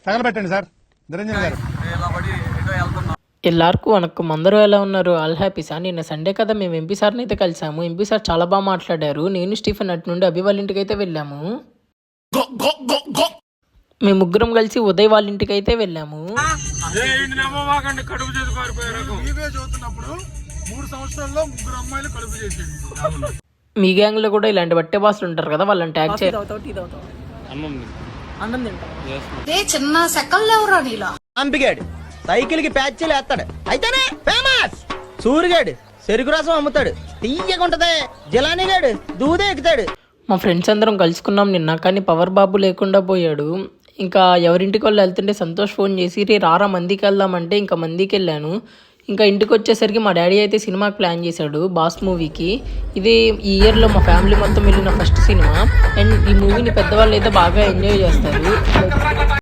తగలబెట్టండి sir Niranjan గారు. ఎల్లార్కు వనక్కం, అందరూ ఎలా ఉన్నారు? All happy sir. నిన్న సండే కదా మేము ఎంపీ సార్ని అయితే కలిసాము. ఎంపీ సార్ చాలా బాగా మాట్లాడారు. నేను స్టీఫెన్ అటు నుండి అభి వాళ్ళ ఇంటికి అయితే వెళ్ళాము. మేము ముగ్గురం కలిసి ఉదయ్ వాళ్ళ ఇంటికి అయితే వెళ్ళాము. మీ గ్యాంగ్ లో కూడా ఇలాంటి బట్టే బాసులు ఉంటారు కదా, వాళ్ళని ట్యాగ్ చేయాలి. చిన్న సెకల్లో ఎవరా నీలా అంపిగాడు సైకిల్ కి ప్యాచ్లు వేస్తాడు, అయితేనే ఫేమస్. సూరిగాడు చెరుకు రసం అమ్ముతాడు, తీయకుంటదే. జిలానీగాడు దూదే ఎక్కుతాడు. మా ఫ్రెండ్స్ అందరం కలుసుకున్నాం నిన్న, కానీ పవర్ బాబు లేకుండా పోయాడు. ఇంకా ఎవరింటికి వాళ్ళు వెళ్తుంటే సంతోష్ ఫోన్ చేసి రే రారా మందికి వెళ్దామంటే ఇంకా మందికి వెళ్ళాను. ఇంకా ఇంటికి వచ్చేసరికి మా డాడీ అయితే సినిమాకి ప్లాన్ చేశాడు, బాస్ మూవీకి. ఇది ఈ ఇయర్లో మా ఫ్యామిలీ మొత్తం వెళ్ళిన ఫస్ట్ సినిమా. అండ్ ఈ మూవీని పెద్దవాళ్ళు అయితే బాగా ఎంజాయ్ చేస్తారు.